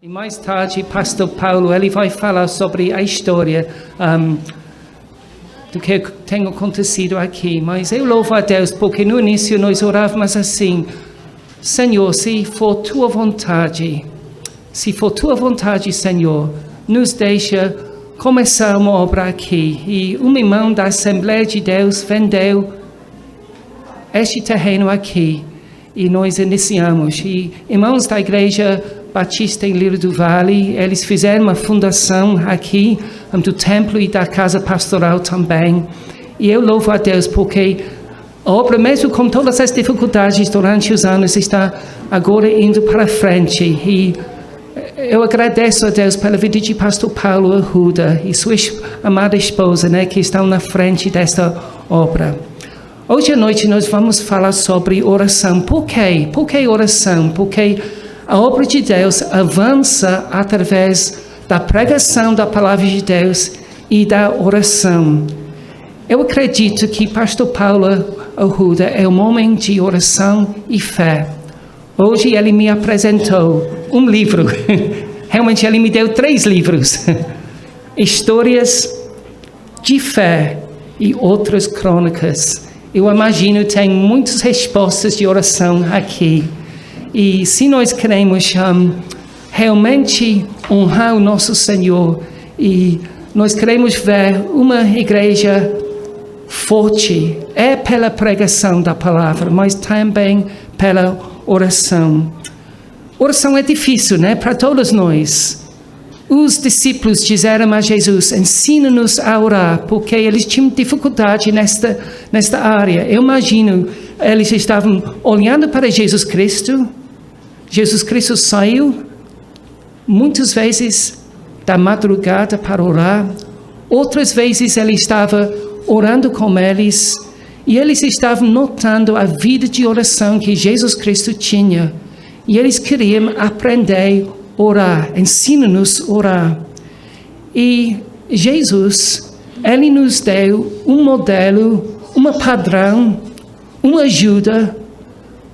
E mais tarde, pastor Paulo, ele vai falar sobre a história do que tem acontecido aqui. Mas eu louvo a Deus, porque no início nós orávamos assim: Senhor, se for Tua vontade, Senhor, nos deixa começar uma obra aqui. E um irmão da Assembleia de Deus vendeu este terreno aqui. E nós iniciamos. E irmãos da Igreja Batista em Lírio do Vale, eles fizeram uma fundação aqui, do templo e da casa pastoral também. E eu louvo a Deus porque a obra, mesmo com todas as dificuldades durante os anos, está agora indo para frente. E eu agradeço a Deus pela vida de pastor Paulo Arruda e sua amada esposa, que estão na frente desta obra. Hoje à noite nós vamos falar sobre oração. Por quê? Por que oração? Porque a obra de Deus avança através da pregação da palavra de Deus e da oração. Eu acredito que pastor Paulo Arruda é um homem de oração e fé. Hoje ele me apresentou um livro. Realmente ele me deu 3 livros. Histórias de fé e outras crônicas. Eu imagino que tem muitas respostas de oração aqui. E se nós queremos realmente honrar o nosso Senhor, e nós queremos ver uma igreja forte, é pela pregação da palavra, mas também pela oração. Oração é difícil, para todos nós. Os discípulos disseram a Jesus: ensina-nos a orar, porque eles tinham dificuldade nesta área. Eu imagino, eles estavam olhando para Jesus Cristo. Jesus Cristo saiu muitas vezes da madrugada para orar. Outras vezes ele estava orando com eles. E eles estavam notando a vida de oração que Jesus Cristo tinha. E eles queriam aprender a orar. Ensina-nos a orar. E Jesus, ele nos deu um modelo, um padrão, uma ajuda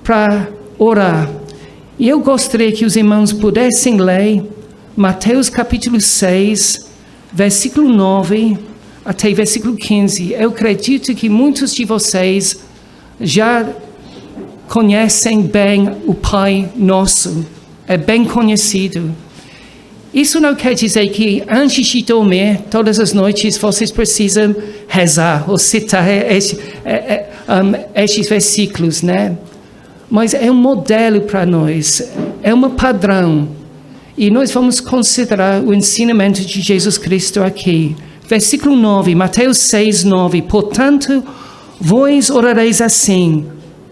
para orar. E eu gostaria que os irmãos pudessem ler Mateus capítulo 6, versículo 9 até versículo 15. Eu acredito que muitos de vocês já conhecem bem o Pai Nosso. É bem conhecido. Isso não quer dizer que antes de dormir, todas as noites, vocês precisam rezar ou citar estes versículos, Mas é um modelo para nós, é um padrão. E nós vamos considerar o ensinamento de Jesus Cristo aqui. Versículo 9, Mateus 6, 9. Portanto, vós orareis assim: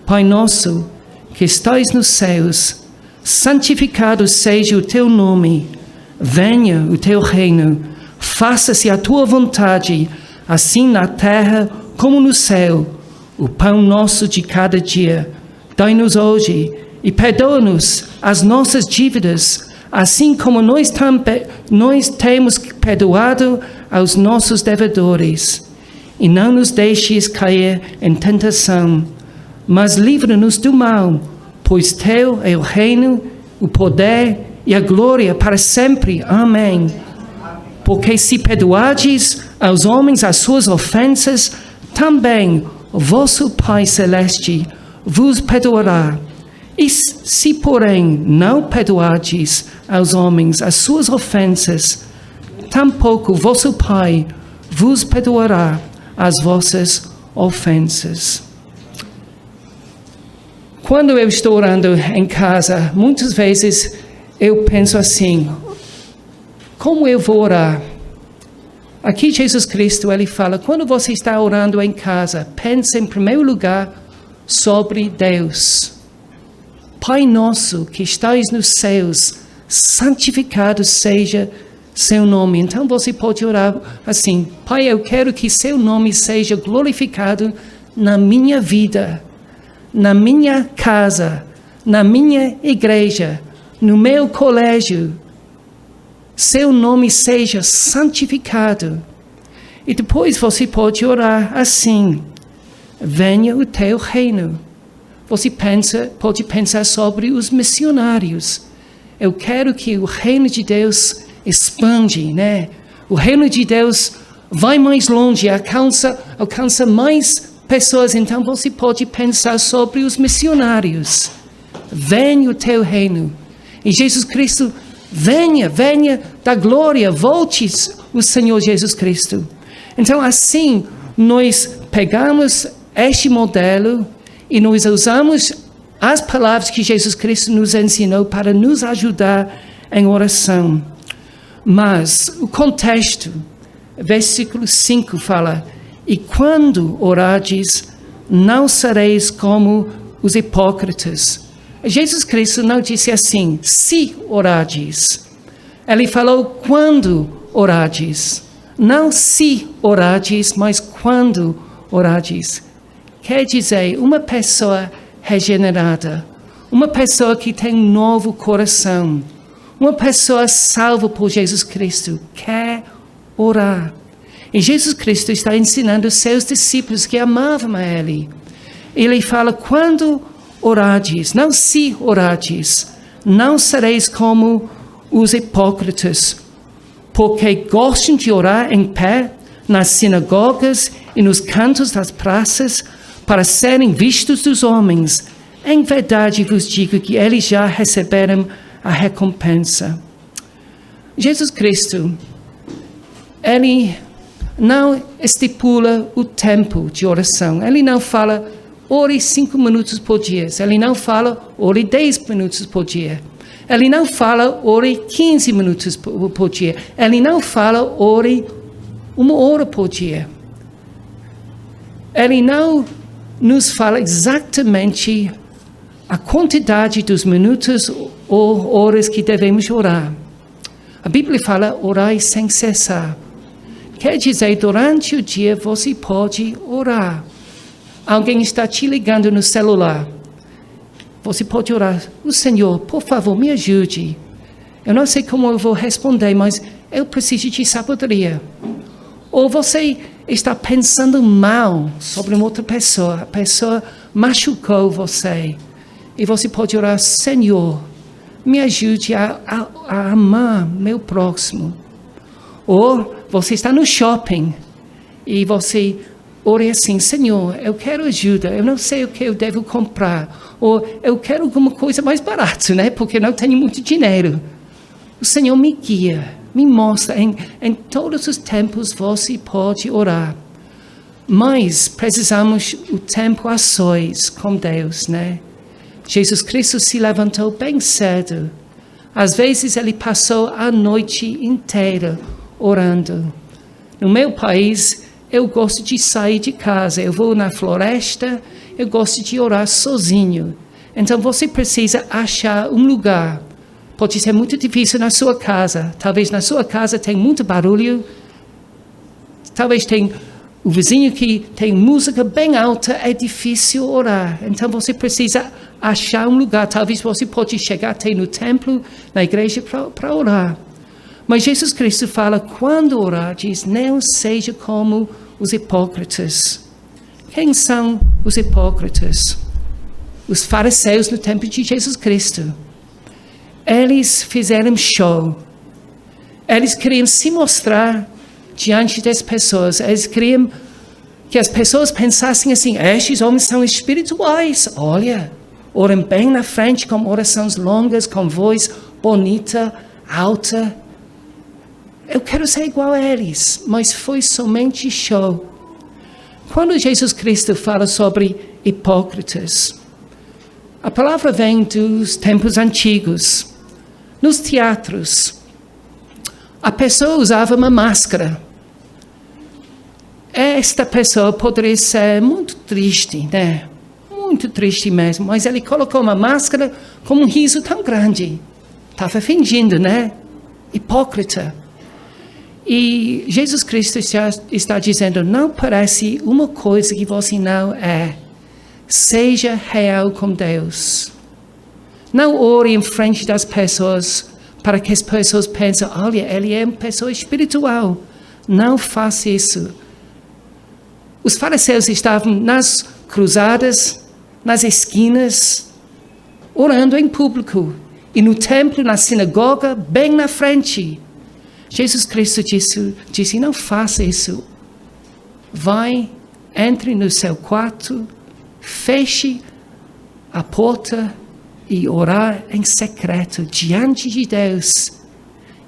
Pai nosso, que estais nos céus, santificado seja o teu nome, venha o teu reino, faça-se a tua vontade, assim na terra como no céu. O pão nosso de cada dia dai-nos hoje, e perdoa-nos as nossas dívidas, assim como nós temos perdoado aos nossos devedores. E não nos deixes cair em tentação, mas livra-nos do mal, pois teu é o reino, o poder e a glória para sempre. Amém. Porque se perdoardes aos homens as suas ofensas, também o vosso Pai Celeste vos perdoará. E se, porém, não perdoardes aos homens as suas ofensas, tampouco vosso Pai vos perdoará as vossas ofensas. Quando eu estou orando em casa, muitas vezes eu penso assim: como eu vou orar? Aqui Jesus Cristo, ele fala: quando você está orando em casa, pense em primeiro lugar sobre Deus. Pai nosso que estais nos céus, santificado seja seu nome. Então você pode orar assim: Pai, eu quero que seu nome seja glorificado na minha vida, na minha casa, na minha igreja, no meu colégio. Seu nome seja santificado. E depois você pode orar assim: venha o teu reino. Você pode pensar sobre os missionários. Eu quero que o reino de Deus expande, né? O reino de Deus vai mais longe, alcança mais pessoas. Então você pode pensar sobre os missionários. Venha o teu reino. E Jesus Cristo, venha da glória, volte o Senhor Jesus Cristo. Então assim, nós pegamos este modelo e nós usamos as palavras que Jesus Cristo nos ensinou para nos ajudar em oração. Mas o contexto, versículo 5 fala: e quando orardes, não sereis como os hipócritas. Jesus Cristo não disse assim, se orardes. Ele falou quando orardes. Não se orardes, mas quando orardes. Quer dizer, uma pessoa regenerada, uma pessoa que tem um novo coração, uma pessoa salva por Jesus Cristo, quer orar. E Jesus Cristo está ensinando os seus discípulos que amavam a Ele. Ele fala, quando orardes, não se orardes, não sereis como os hipócritas, porque gostam de orar em pé nas sinagogas e nos cantos das praças para serem vistos dos homens. Em verdade vos digo que eles já receberam a recompensa. Jesus Cristo, Ele não estipula o tempo de oração. Ele não fala, ore 5 minutos por dia. Ele não fala, ore 10 minutos por dia. Ele não fala, ore 15 minutos por dia. Ele não fala, ore 1 hora por dia. Ele não nos fala exatamente a quantidade dos minutos ou horas que devemos orar. A Bíblia fala, orai sem cessar. Quer dizer, durante o dia você pode orar. Alguém está te ligando no celular. Você pode orar, o Senhor, por favor, me ajude. Eu não sei como eu vou responder, mas eu preciso de sabedoria. Ou você está pensando mal sobre uma outra pessoa, a pessoa machucou você. E você pode orar, Senhor, me ajude a amar meu próximo. Ou você está no shopping e você ore assim, Senhor, eu quero ajuda, eu não sei o que eu devo comprar. Ou eu quero alguma coisa mais barata, né? Porque não tenho muito dinheiro. O Senhor me guia, me mostra. Em todos os tempos você pode orar. Mas precisamos o tempo a sós com Deus, né? Jesus Cristo se levantou bem cedo. Às vezes ele passou a noite inteira orando. No meu país, eu gosto de sair de casa. Eu vou na floresta, eu gosto de orar sozinho. Então você precisa achar um lugar. Pode ser muito difícil na sua casa. Talvez na sua casa tenha muito barulho. Talvez tenha o vizinho que tem música bem alta. É difícil orar. Então você precisa achar um lugar. Talvez você pode chegar até no templo, na igreja, para orar. Mas Jesus Cristo fala, quando orar, diz, não seja como os hipócritas. Quem são os hipócritas? Os fariseus no tempo de Jesus Cristo. Eles fizeram show. Eles queriam se mostrar diante das pessoas. Eles queriam que as pessoas pensassem assim, estes homens são espirituais. Olha, oram bem na frente com orações longas, com voz bonita, alta. Eu quero ser igual a eles, mas foi somente show. Quando Jesus Cristo fala sobre hipócritas, a palavra vem dos tempos antigos. Nos teatros, a pessoa usava uma máscara. Esta pessoa poderia ser muito triste, né? Muito triste mesmo, mas ele colocou uma máscara com um riso tão grande. Estava fingindo, né? Hipócrita. E Jesus Cristo está dizendo, não parece uma coisa que você não é. Seja real com Deus. Não ore em frente das pessoas para que as pessoas pensem, olha, ele é uma pessoa espiritual. Não faça isso. Os fariseus estavam nas cruzadas, nas esquinas, orando em público. e no templo, na sinagoga, bem na frente. Jesus Cristo disse, não faça isso. Vai, entre no seu quarto, feche a porta e orar em secreto diante de Deus.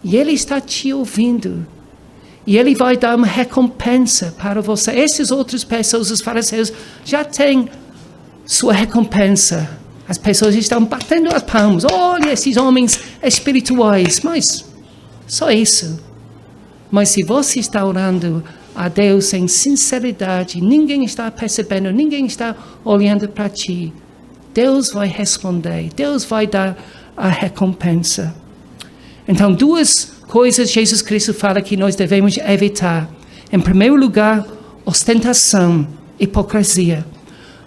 E Ele está te ouvindo. E Ele vai dar uma recompensa para você. Essas outras pessoas, os fariseus, já têm sua recompensa. As pessoas estão batendo as palmas. Olha esses homens espirituais. Mas só isso. Mas se você está orando a Deus em sinceridade, ninguém está percebendo, ninguém está olhando para ti, Deus vai responder. Deus vai dar a recompensa. Então, duas coisas Jesus Cristo fala que nós devemos evitar. Em primeiro lugar, ostentação, hipocrisia.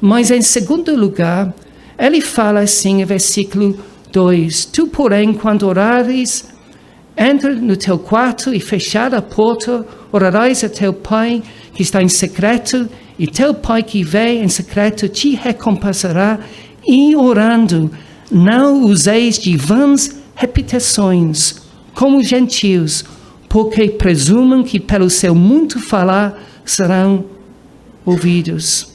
Mas em segundo lugar, ele fala assim em versículo 2. Tu, porém, quando orares, entra no teu quarto e fechada a porta, orarás a teu Pai que está em secreto, e teu Pai que vê em secreto te recompensará. E orando, não useis de vãs repetições, como os gentios, porque presumam que pelo seu muito falar serão ouvidos.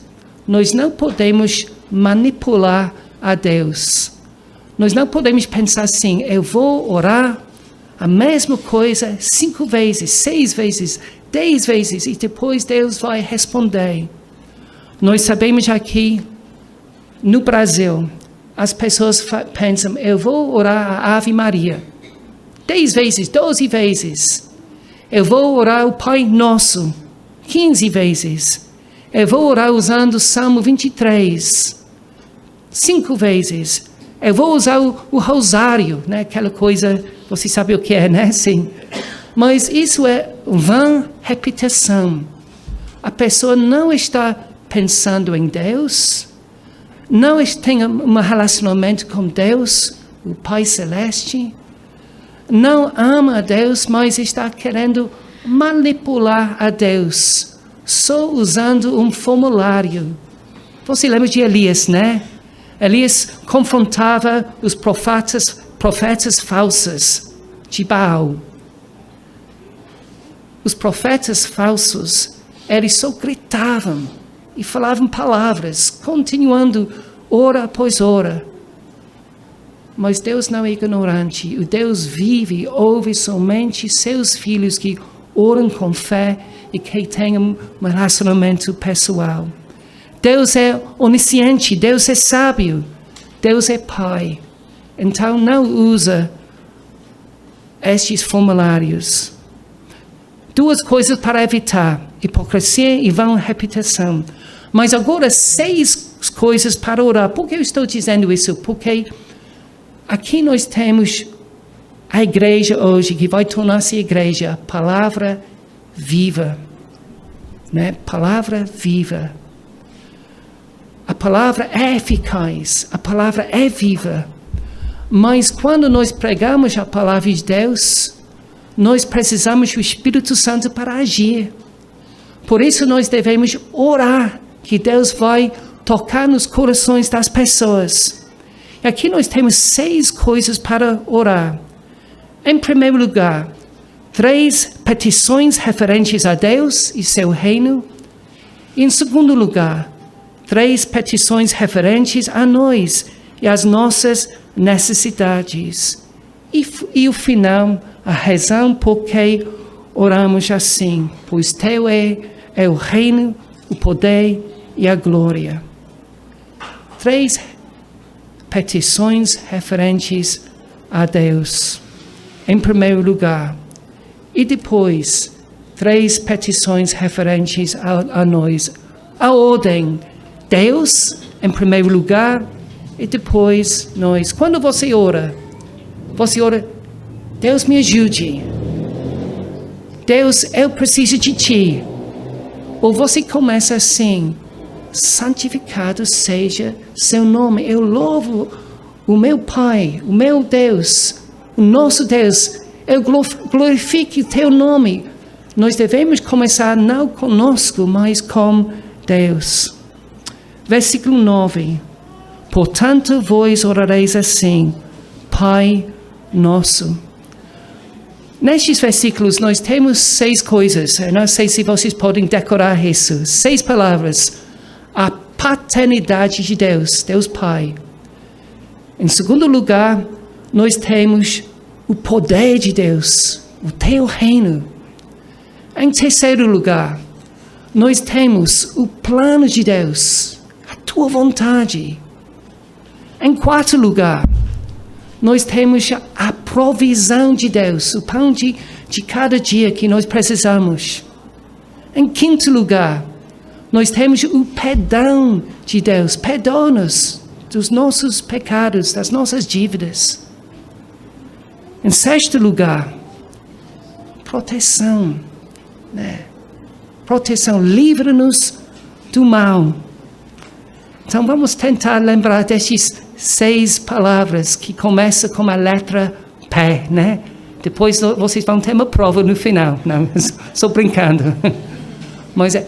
Nós não podemos manipular a Deus. Nós não podemos pensar assim, eu vou orar a mesma coisa 5 vezes, 6 vezes, 10 vezes, e depois Deus vai responder. Nós sabemos aqui, no Brasil, as pessoas pensam, eu vou orar a Ave Maria 10 vezes, 12 vezes. Eu vou orar o Pai Nosso 15 vezes. Eu vou orar usando o Salmo 23 5 vezes. Eu vou usar o rosário, né? Aquela coisa, você sabe o que é, né? Sim. Mas isso é vã repetição. A pessoa não está pensando em Deus, não tem um relacionamento com Deus, o Pai Celeste, não ama a Deus, mas está querendo manipular a Deus, só usando um formulário. Você lembra de Elias, né? Elias confrontava os profetas falsos de Baal. Os profetas falsos, eles só gritavam e falavam palavras, continuando hora após hora. Mas Deus não é ignorante. O Deus vive e ouve somente seus filhos que oram com fé e que têm um relacionamento pessoal. Deus é onisciente, Deus é sábio, Deus é Pai. Então não usa estes formulários. 2 coisas para evitar: hipocrisia e vã repetição. Mas agora 6 coisas para orar. Por que eu estou dizendo isso? Porque aqui nós temos a igreja hoje, que vai tornar-se igreja, a palavra viva. Né? Palavra viva. A palavra é eficaz, a palavra é viva. Mas quando nós pregamos a palavra de Deus, nós precisamos do Espírito Santo para agir. Por isso nós devemos orar, que Deus vai tocar nos corações das pessoas. E aqui nós temos 6 coisas para orar. Em primeiro lugar, 3 petições referentes a Deus e seu reino. Em segundo lugar, 3 petições referentes a nós e às nossas necessidades. E o final, a razão por que oramos assim: pois teu é o reino, o poder e a glória. 3 petições referentes a Deus, em primeiro lugar. E depois, 3 petições referentes a nós. A ordem: Deus, em primeiro lugar, e depois nós. Quando você ora, Deus me ajude. Deus, eu preciso de ti. Ou você começa assim: santificado seja seu nome. Eu louvo o meu Pai, o meu Deus, o nosso Deus. Eu glorifico o teu nome. Nós devemos começar não conosco, mas com Deus. Versículo 9. Portanto, vós orareis assim: Pai Nosso. Nestes versículos nós temos 6 coisas. Eu não sei se vocês podem decorar isso. 6 palavras. A paternidade de Deus, Deus Pai. Em segundo lugar, nós temos o poder de Deus, o teu reino. Em terceiro lugar, nós temos o plano de Deus, a tua vontade. Em quarto lugar, nós temos a provisão de Deus, o pão de cada dia que nós precisamos. Em quinto lugar, nós temos o perdão de Deus. Perdoa-nos dos nossos pecados, das nossas dívidas. Em sexto lugar, proteção. Proteção, livra-nos do mal. Então vamos tentar lembrar destes 6 palavras que começam com a letra P, né? Depois vocês vão ter uma prova no final. Não, estou brincando. Mas é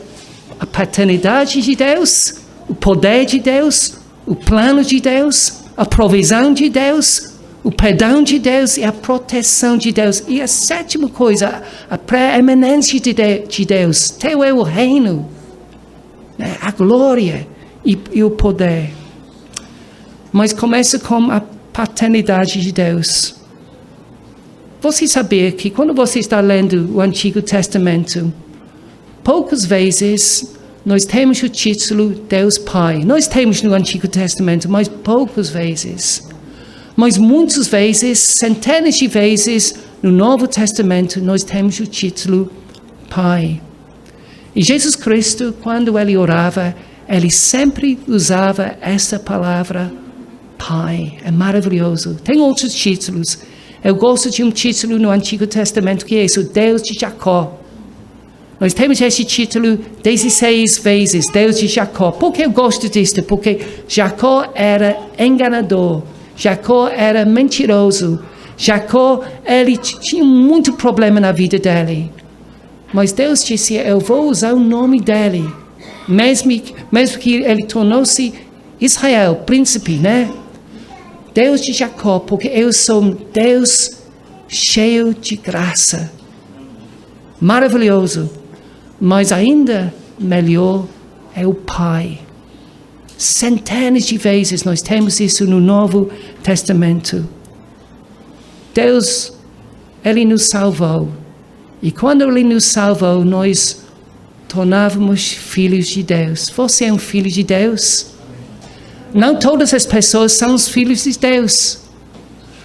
a paternidade de Deus, o poder de Deus, o plano de Deus, a provisão de Deus, o perdão de Deus e a proteção de Deus. E a sétima coisa, a preeminência de Deus. Teu é o reino, né? A glória e o poder. Mas começa com a paternidade de Deus. Você sabia que quando você está lendo o Antigo Testamento, poucas vezes nós temos o título Deus Pai. Nós temos no Antigo Testamento, mas poucas vezes. Mas muitas vezes, centenas de vezes, no Novo Testamento, nós temos o título Pai. E Jesus Cristo, quando ele orava, ele sempre usava essa palavra Pai. É maravilhoso. Tem outros títulos. Eu gosto de um título no Antigo Testamento que é esse, o Deus de Jacó. Nós temos esse título 16 vezes, Deus de Jacó. Por que eu gosto disso? Porque Jacó era enganador. Jacó era mentiroso. Jacó, ele tinha muito problema na vida dele. Mas Deus disse, eu vou usar o nome dele. Mesmo que ele tornou-se Israel, príncipe, né? Deus de Jacó, porque eu sou um Deus cheio de graça. Maravilhoso. Mas ainda melhor é o Pai. Centenas de vezes nós temos isso no Novo Testamento. Deus, Ele nos salvou. E quando Ele nos salvou, nós tornávamos filhos de Deus. Você é um filho de Deus? Não todas as pessoas são os filhos de Deus.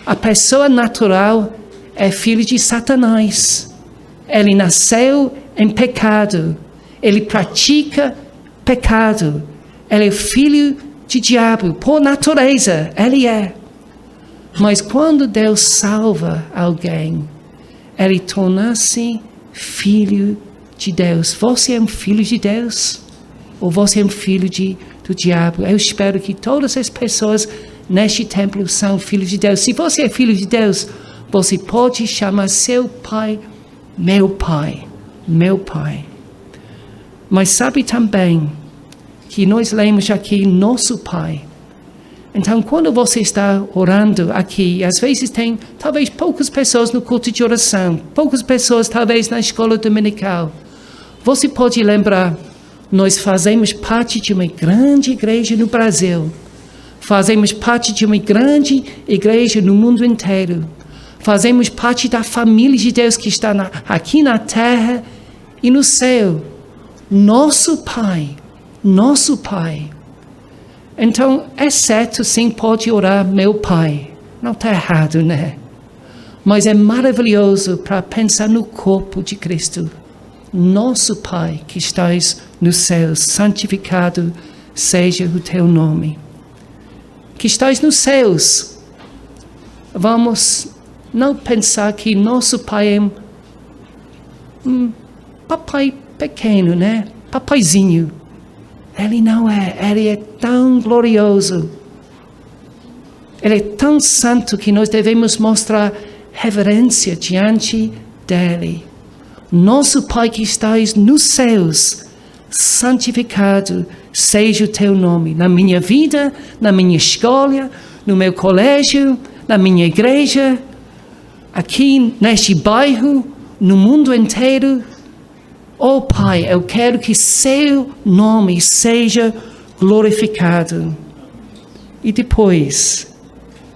A pessoa natural é filho de Satanás. Ele nasceu em pecado. Ele pratica pecado. Ele é filho de diabo. Por natureza, ele é. Mas quando Deus salva alguém, ele torna-se filho de Deus. Você é um filho de Deus? Ou você é um filho do diabo? Eu espero que todas as pessoas neste templo são filhos de Deus. Se você é filho de Deus, você pode chamar seu pai, meu pai, meu pai. Mas sabe também que nós lemos aqui nosso pai. Então, quando você está orando aqui, às vezes tem talvez poucas pessoas no culto de oração, poucas pessoas talvez na escola dominical. Você pode lembrar, nós fazemos parte de uma grande igreja no Brasil. Fazemos parte de uma grande igreja no mundo inteiro. Fazemos parte da família de Deus que está aqui na terra e no céu. Nosso Pai. Nosso Pai. Então, é certo, sim, pode orar, meu Pai. Não está errado, né? Mas é maravilhoso para pensar no corpo de Cristo. Nosso Pai que estás nos céus, santificado seja o teu nome. Que estás nos céus. Vamos não pensar que nosso Pai é um papai pequeno, né? Papaizinho. Ele não é. Ele é tão glorioso. Ele é tão santo que nós devemos mostrar reverência diante dele. Nosso Pai que estás nos céus, santificado seja o teu nome. Na minha vida, na minha escola, no meu colégio, na minha igreja, aqui neste bairro, no mundo inteiro. Oh Pai, eu quero que seu nome seja glorificado. E depois,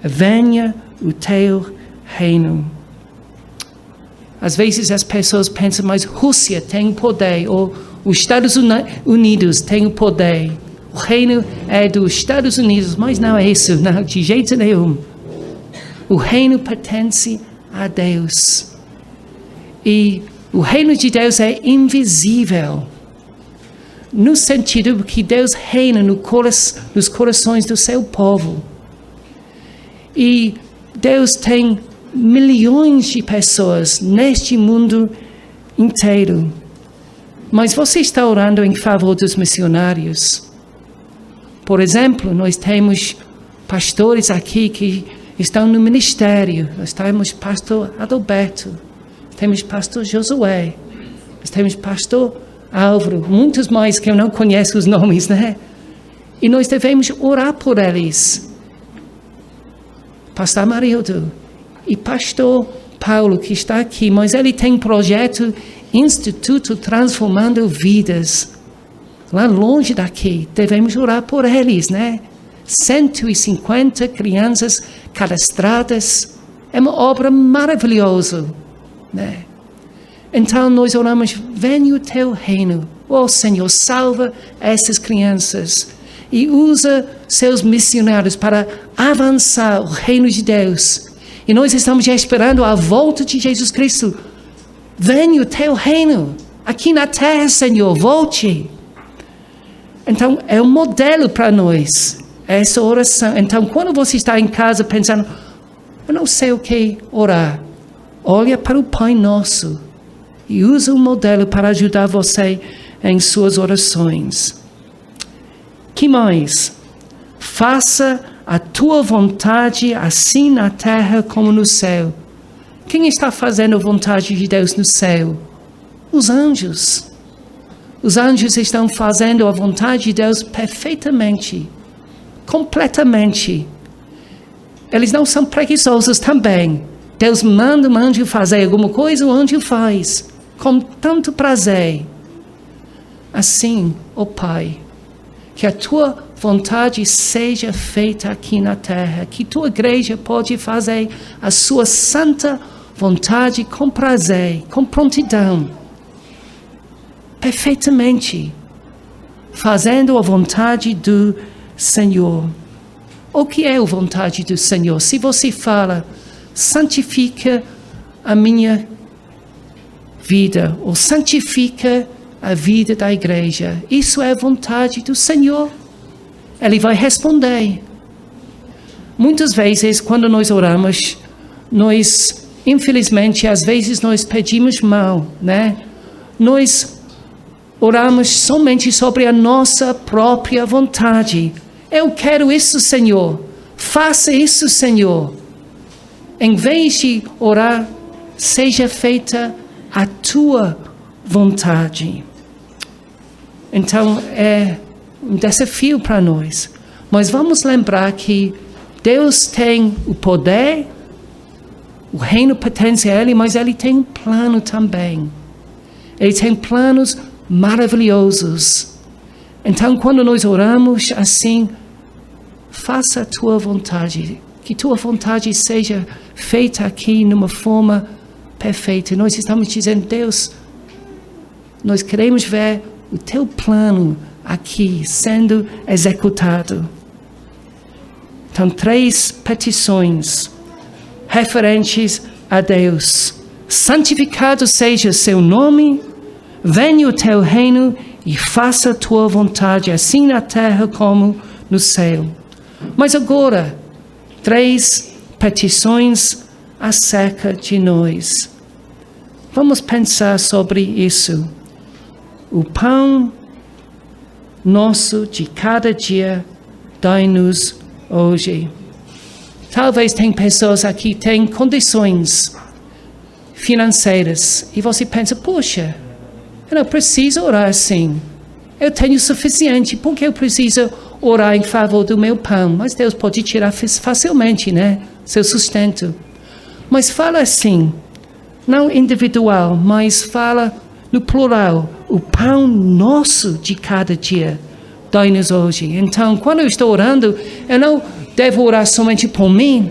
venha o teu reino. Às vezes as pessoas pensam, mas Rússia tem poder, ou os Estados Unidos têm o poder. O reino é dos Estados Unidos, mas não é isso, não, de jeito nenhum. O reino pertence a Deus. E o reino de Deus é invisível, no sentido que Deus reina nos corações do seu povo. E Deus tem milhões de pessoas neste mundo inteiro. Mas você está orando em favor dos missionários? Por exemplo, nós temos pastores aqui que estão no ministério. Nós temos pastor Adalberto, temos pastor Josué, nós temos pastor Álvaro, muitos mais que eu não conheço os nomes, né? E nós devemos orar por eles. Pastor Amarildo e pastor Paulo, que está aqui, mas ele tem projeto Instituto Transformando Vidas. Lá longe daqui, devemos orar por eles, né? 150 crianças cadastradas. É uma obra maravilhosa, né? Então nós oramos, venha o teu reino. Oh Senhor, salva essas crianças e usa seus missionários para avançar o reino de Deus. E nós estamos esperando a volta de Jesus Cristo. Venha o teu reino aqui na terra, Senhor, volte. Então é um modelo para nós, essa oração. Então quando você está em casa pensando, eu não sei o que orar, olha para o Pai Nosso e usa o modelo para ajudar você em suas orações. Que mais? Faça a tua vontade assim na terra como no céu. Quem está fazendo a vontade de Deus no céu? Os anjos. Os anjos estão fazendo a vontade de Deus perfeitamente, completamente. Eles não são preguiçosos também. Deus manda um anjo fazer alguma coisa, o anjo faz, com tanto prazer. Assim, ó Pai, que a tua vontade seja feita aqui na terra, que tua igreja pode fazer a sua santa vontade com prazer, com prontidão, perfeitamente, fazendo a vontade do Senhor. O que é a vontade do Senhor? Se você fala, santifica a minha vida, ou santifica a vida da igreja, isso é a vontade do Senhor. Ele vai responder. Muitas vezes, quando nós oramos, nós, infelizmente, às vezes nós pedimos mal, né? Nós oramos somente sobre a nossa própria vontade. Eu quero isso, Senhor. Faça isso, Senhor. Em vez de orar, seja feita a tua vontade. Então, é um desafio para nós. Mas vamos lembrar que Deus tem o poder, o reino pertence a Ele, mas Ele tem um plano também. Ele tem planos maravilhosos. Então, quando nós oramos assim, faça a tua vontade, que tua vontade seja feita aqui numa forma perfeita. Nós estamos dizendo, Deus, nós queremos ver o teu plano aqui sendo executado. Então, 3 petições referentes a Deus. Santificado seja seu nome, venha o teu reino e faça a tua vontade, assim na terra como no céu. Mas agora, 3 petições acerca de nós. Vamos pensar sobre isso. O pão nosso de cada dia, dai-nos hoje. Talvez tem pessoas aqui que têm condições financeiras e você pensa, poxa, eu não preciso orar assim. Eu tenho suficiente, porque eu preciso orar em favor do meu pão? Mas Deus pode tirar facilmente, né? Seu sustento. Mas fala assim, não individual, mas fala no plural. O pão nosso de cada dia, dai-nos hoje. Então, quando eu estou orando, eu não devo orar somente por mim,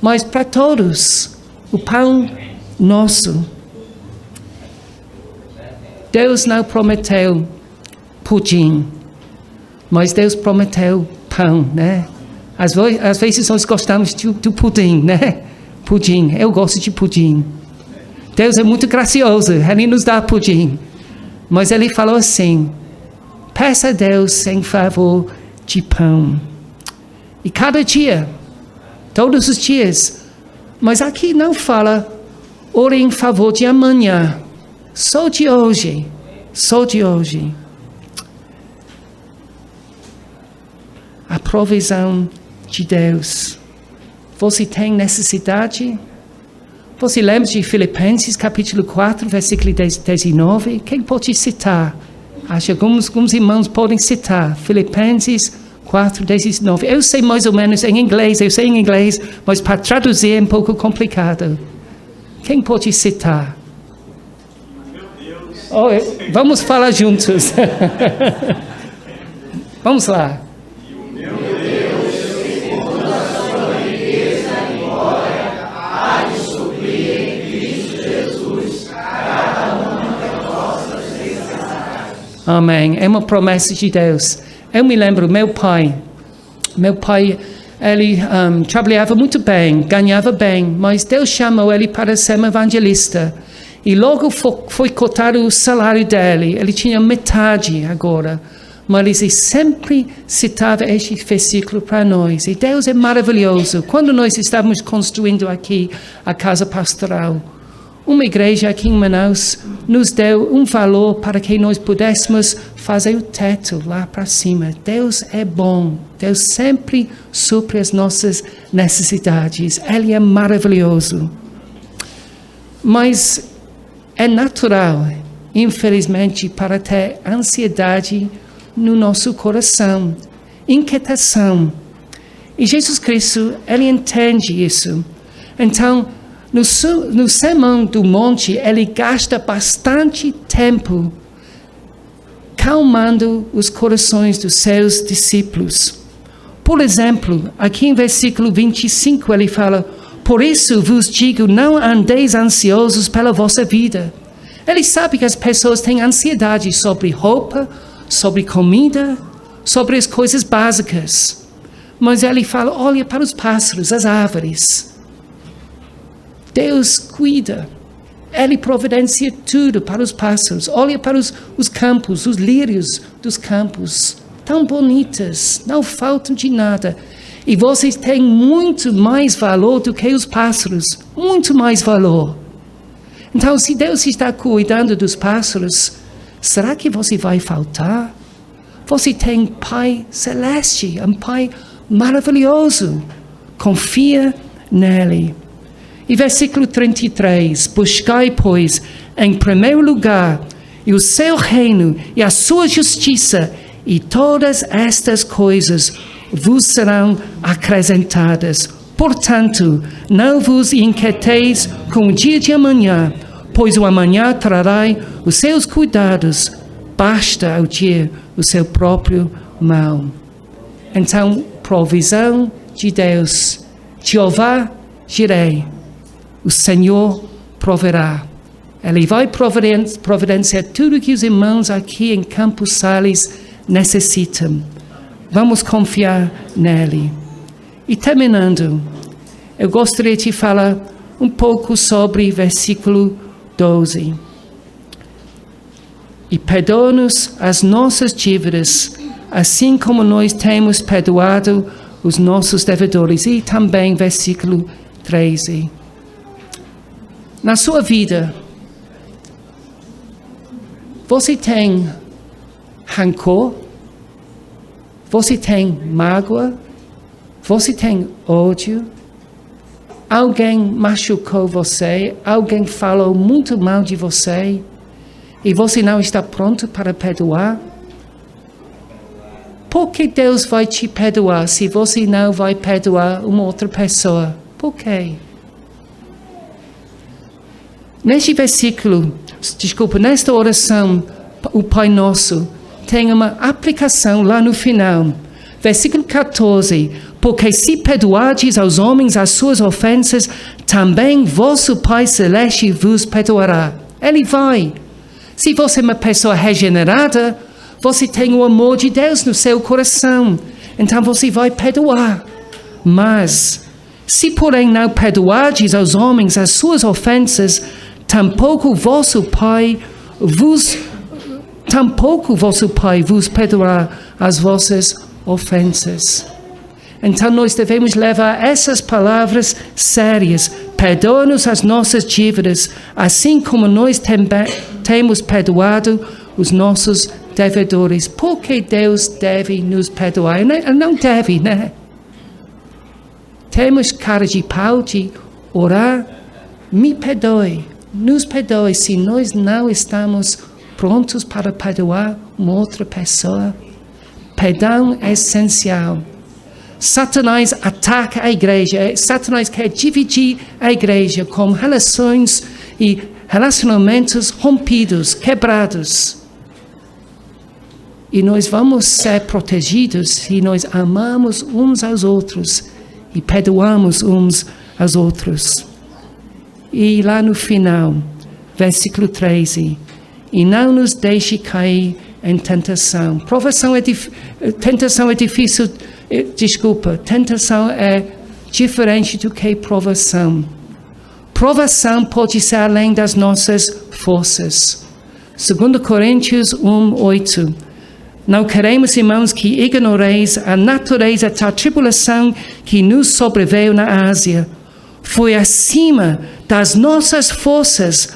mas para todos. O pão nosso. Deus não prometeu pudim, mas Deus prometeu pão, né? Às vezes nós gostamos do pudim, né? Pudim, eu gosto de pudim. Deus é muito gracioso, Ele nos dá pudim. Mas Ele falou assim, peça a Deus em favor de pão. E cada dia, todos os dias. Mas aqui não fala, ore em favor de amanhã. Só de hoje. Só de hoje. A provisão de Deus. Você tem necessidade? Você lembra de Filipenses capítulo 4, versículo 19? Quem pode citar? Acho que alguns irmãos podem citar. Filipenses 4, 19. Eu sei mais ou menos em inglês, mas para traduzir é um pouco complicado. Quem pode citar? Meu Deus. Vamos falar juntos. Vamos lá. Meu Deus, segundo a sua riqueza e glória, há de suprir em Cristo Jesus cada uma das nossas necessidades. Amém. É uma promessa de Deus. Eu me lembro, meu pai, ele trabalhava muito bem, ganhava bem, mas Deus chamou ele para ser um evangelista. E logo foi cortado o salário dele, ele tinha metade agora. Mas ele sempre citava este versículo para nós. E Deus é maravilhoso. Quando nós estávamos construindo aqui a casa pastoral, uma igreja aqui em Manaus nos deu um valor para que nós pudéssemos fazer o teto lá para cima. Deus é bom. Deus sempre supre as nossas necessidades. Ele é maravilhoso. Mas é natural, infelizmente, para ter ansiedade no nosso coração, inquietação. E Jesus Cristo, Ele entende isso. Então, no Sermão do Monte, Ele gasta bastante tempo calmando os corações dos seus discípulos. Por exemplo, aqui em versículo 25, Ele fala, por isso vos digo, não andeis ansiosos pela vossa vida. Ele sabe que as pessoas têm ansiedade sobre roupa, sobre comida, sobre as coisas básicas. Mas ele fala, olha para os pássaros, as árvores. Deus cuida. Ele providencia tudo para os pássaros. Olha para os campos, os lírios dos campos. Tão bonitas, não faltam de nada. E vocês têm muito mais valor do que os pássaros. Muito mais valor. Então, se Deus está cuidando dos pássaros, será que você vai faltar? Você tem Pai Celeste, um Pai maravilhoso. Confia nele. E versículo 33. Buscai, pois, em primeiro lugar, e o seu reino e a sua justiça, e todas estas coisas vos serão acrescentadas. Portanto, não vos inquieteis com o dia de amanhã, pois o amanhã trará os seus cuidados, basta ao dia o seu próprio mal. Então, provisão de Deus. Jeová Jireh, o Senhor proverá. Ele vai providenciar tudo que os irmãos aqui em Campos Sales necessitam. Vamos confiar nele. E terminando, eu gostaria de falar um pouco sobre versículo 12. E perdoa-nos as nossas dívidas, assim como nós temos perdoado os nossos devedores. E também versículo 13. Na sua vida, você tem rancor? Você tem mágoa? Você tem ódio? Alguém machucou você? Alguém falou muito mal de você? E você não está pronto para perdoar? Por que Deus vai te perdoar se você não vai perdoar uma outra pessoa? Por quê? Neste versículo, nesta oração, o Pai Nosso, tem uma aplicação lá no final. Versículo 14. Porque se perdoardes aos homens as suas ofensas, também vosso Pai Celeste vos perdoará. Ele vai. Se você é uma pessoa regenerada, você tem o amor de Deus no seu coração. Então você vai perdoar. Mas, se porém não perdoardes aos homens as suas ofensas, tampouco vosso Pai vos perdoará as vossas ofensas. Então nós devemos levar essas palavras sérias. Perdoa-nos as nossas dívidas, assim como nós temos perdoado os nossos devedores. Por que Deus deve nos perdoar? Ele não deve, né? Temos cara de pau de orar. Me perdoe, nos perdoe se nós não estamos prontos para perdoar uma outra pessoa. Perdão é essencial. Satanás ataca a igreja. Satanás quer dividir a igreja com relações e relacionamentos rompidos, quebrados. E nós vamos ser protegidos se nós amamos uns aos outros e perdoamos uns aos outros. E lá no final, versículo 13. E não nos deixe cair em tentação. Tentação é difícil. Tentação é diferente do que provação. Provação pode ser além das nossas forças. 2 Coríntios 1:8. Não queremos, irmãos, que ignoreis a natureza da tribulação que nos sobreveio na Ásia. Foi acima das nossas forças,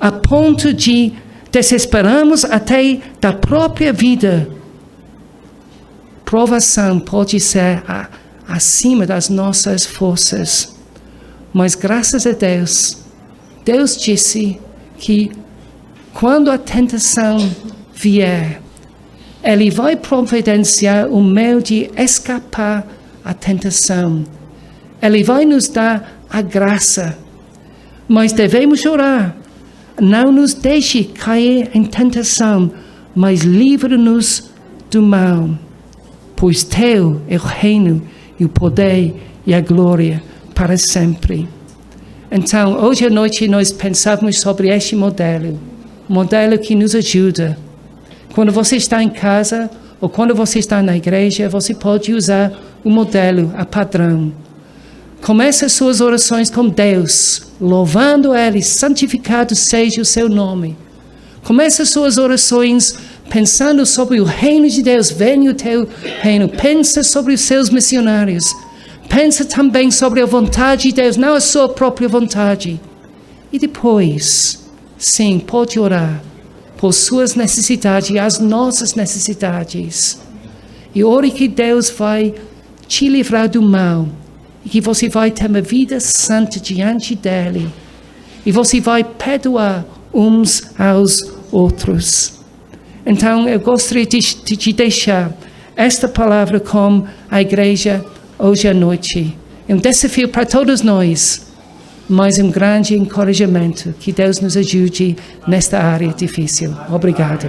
a ponto de desesperarmos até da própria vida. Provação pode ser acima das nossas forças. Mas graças a Deus, Deus disse que quando a tentação vier, Ele vai providenciar o meio de escapar à tentação. Ele vai nos dar a graça. Mas devemos orar. Não nos deixe cair em tentação, mas livra-nos do mal. Pois teu é o reino, e o poder e a glória para sempre. Então, hoje à noite nós pensávamos sobre este modelo que nos ajuda. Quando você está em casa ou quando você está na igreja, você pode usar o modelo, a padrão. Comece suas orações com Deus, louvando Ele, santificado seja o seu nome. Comece suas orações pensando sobre o reino de Deus, venha o teu reino. Pensa sobre os seus missionários. Pensa também sobre a vontade de Deus, não a sua própria vontade. E depois, sim, pode orar por suas necessidades e as nossas necessidades. E ore que Deus vai te livrar do mal. E que você vai ter uma vida santa diante dEle. E você vai perdoar uns aos outros. Então, eu gostaria de te deixar esta palavra com a igreja hoje à noite. É um desafio para todos nós, mas um grande encorajamento. Que Deus nos ajude nesta área difícil. Obrigado.